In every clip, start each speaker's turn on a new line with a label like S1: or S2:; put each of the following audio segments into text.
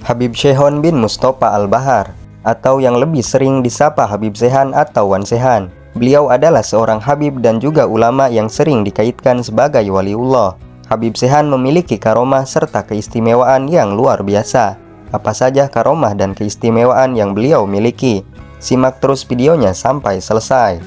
S1: Habib Sehon bin Mustafa Al-Bahar, atau yang lebih sering disapa Habib Sehan atau Wan Sehan. Beliau adalah seorang habib dan juga ulama yang sering dikaitkan sebagai waliullah. Habib Sehan memiliki karomah serta keistimewaan yang luar biasa. Apa saja karomah dan keistimewaan yang beliau miliki? Simak terus videonya sampai selesai.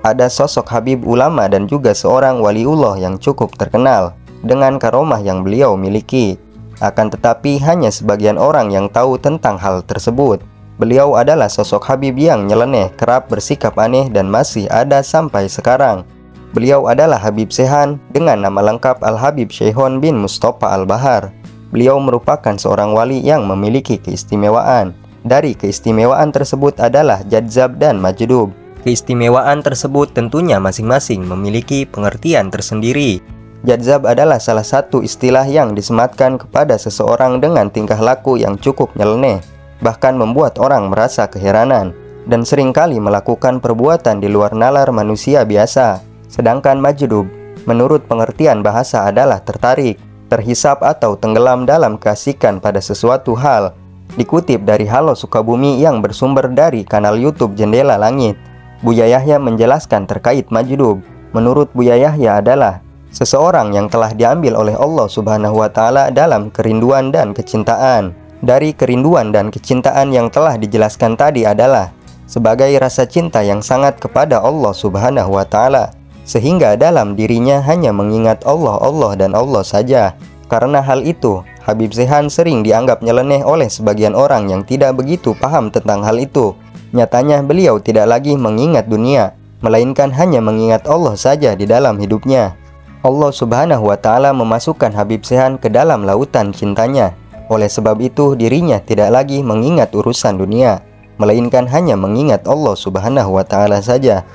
S1: Ada sosok habib ulama dan juga seorang waliullah yang cukup terkenal dengan karomah yang beliau miliki. Akan tetapi hanya sebagian orang yang tahu tentang hal tersebut. Beliau adalah sosok habib yang nyeleneh, kerap bersikap aneh dan masih ada sampai sekarang. Beliau adalah Habib Sehan dengan nama lengkap Al-Habib Sehon bin Mustafa Al-Bahar. Beliau merupakan seorang wali yang memiliki keistimewaan. Dari keistimewaan tersebut adalah jadzab dan majdub. Keistimewaan tersebut tentunya masing-masing memiliki pengertian tersendiri. Jadzab adalah salah satu istilah yang disematkan kepada seseorang dengan tingkah laku yang cukup nyeleneh, bahkan membuat orang merasa keheranan, dan seringkali melakukan perbuatan di luar nalar manusia biasa. Sedangkan majdub, menurut pengertian bahasa adalah tertarik, terhisap atau tenggelam dalam keasikan pada sesuatu hal. Dikutip dari Halo Sukabumi yang bersumber dari kanal YouTube Jendela Langit, Buya Yahya menjelaskan terkait majdub. Menurut Buya Yahya adalah seseorang yang telah diambil oleh Allah Subhanahu wa Ta'ala dalam kerinduan dan kecintaan. Dari kerinduan dan kecintaan yang telah dijelaskan tadi adalah sebagai rasa cinta yang sangat kepada Allah Subhanahu wa Ta'ala, sehingga dalam dirinya hanya mengingat Allah, Allah dan Allah saja. Karena hal itu, Habib Sehan sering dianggap nyeleneh oleh sebagian orang yang tidak begitu paham tentang hal itu. Nyatanya beliau tidak lagi mengingat dunia, melainkan hanya mengingat Allah saja di dalam hidupnya. Allah Subhanahu wa Ta'ala memasukkan Habib Sehan ke dalam lautan cintanya. Oleh sebab itu dirinya tidak lagi mengingat urusan dunia, melainkan hanya mengingat Allah Subhanahu wa Ta'ala saja.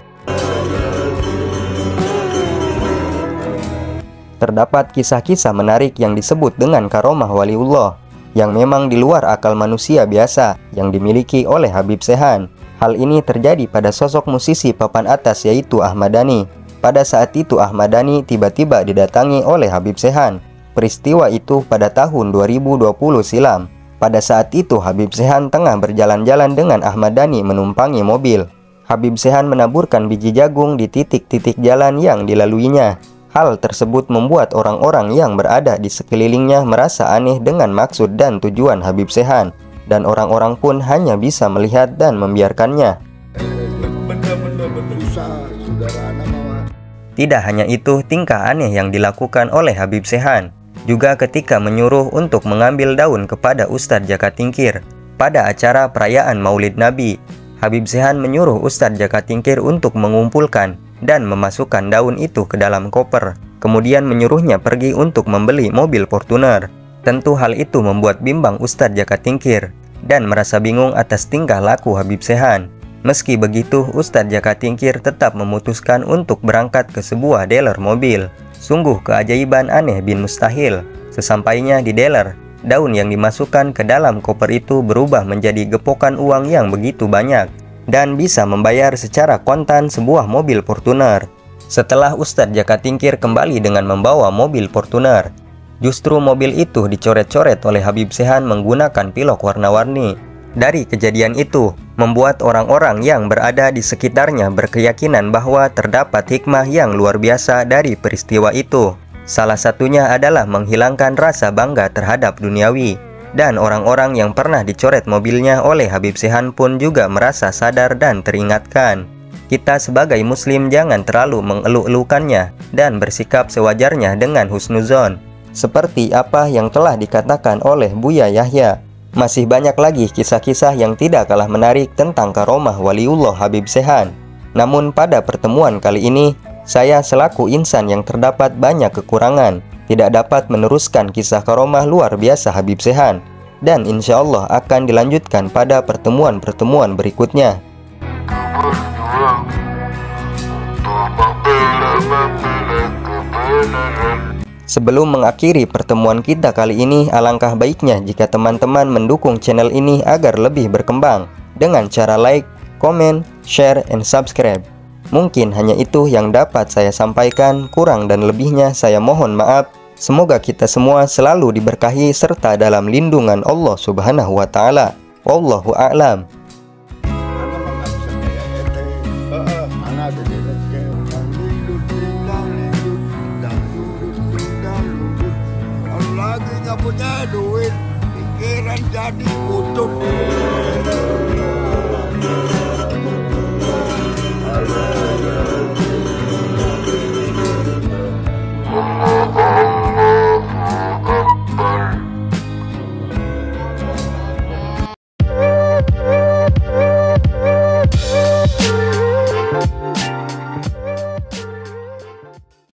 S1: Terdapat kisah-kisah menarik yang disebut dengan karomah waliullah, yang memang di luar akal manusia biasa yang dimiliki oleh Habib Sehan. Hal ini terjadi pada sosok musisi papan atas yaitu Ahmad Dhani. Pada saat itu Ahmad Dhani tiba-tiba didatangi oleh Habib Sehan. Peristiwa itu pada tahun 2020 silam. Pada saat itu Habib Sehan tengah berjalan-jalan dengan Ahmad Dhani menumpangi mobil. Habib Sehan menaburkan biji jagung di titik-titik jalan yang dilaluinya. Hal tersebut membuat orang-orang yang berada di sekelilingnya merasa aneh dengan maksud dan tujuan Habib Sehan, dan orang-orang pun hanya bisa melihat dan membiarkannya. Tidak hanya itu, tingkah aneh yang dilakukan oleh Habib Sehan juga ketika menyuruh untuk mengambil daun kepada Ustadz Jaka Tingkir pada acara perayaan Maulid Nabi. Habib Sehan menyuruh Ustadz Jaka Tingkir untuk mengumpulkan dan memasukkan daun itu ke dalam koper, kemudian menyuruhnya pergi untuk membeli mobil Fortuner. Tentu hal itu membuat bimbang Ustadz Jaka Tingkir dan merasa bingung atas tingkah laku Habib Sehan. Meski begitu, Ustadz Jaka Tingkir tetap memutuskan untuk berangkat ke sebuah dealer mobil. Sungguh keajaiban aneh bin mustahil. Sesampainya di dealer, daun yang dimasukkan ke dalam koper itu berubah menjadi gepokan uang yang begitu banyak dan bisa membayar secara kontan sebuah mobil Fortuner. Setelah Ustadz Jaka Tingkir kembali dengan membawa mobil Fortuner, justru mobil itu dicoret-coret oleh Habib Sehan menggunakan pilok warna-warni. Dari kejadian itu, membuat orang-orang yang berada di sekitarnya berkeyakinan bahwa terdapat hikmah yang luar biasa dari peristiwa itu. Salah satunya adalah menghilangkan rasa bangga terhadap duniawi. Dan orang-orang yang pernah dicoret mobilnya oleh Habib Sehan pun juga merasa sadar dan teringatkan. Kita sebagai muslim jangan terlalu mengeluh-elukannya dan bersikap sewajarnya dengan husnuzon, seperti apa yang telah dikatakan oleh Buya Yahya. Masih banyak lagi kisah-kisah yang tidak kalah menarik tentang karomah waliullah Habib Sehan. Namun pada pertemuan kali ini, saya selaku insan yang terdapat banyak kekurangan, tidak dapat meneruskan kisah karomah luar biasa Habib Sehan. Dan insya Allah akan dilanjutkan pada pertemuan-pertemuan berikutnya. Sebelum mengakhiri pertemuan kita kali ini, alangkah baiknya jika teman-teman mendukung channel ini agar lebih berkembang dengan cara like, komen, share, and subscribe. Mungkin hanya itu yang dapat saya sampaikan, kurang dan lebihnya saya mohon maaf. Semoga kita semua selalu diberkahi serta dalam lindungan Allah Subhanahu wa Ta'ala. Wallahu a'lam.
S2: Punya duit, pikiran jadi butut.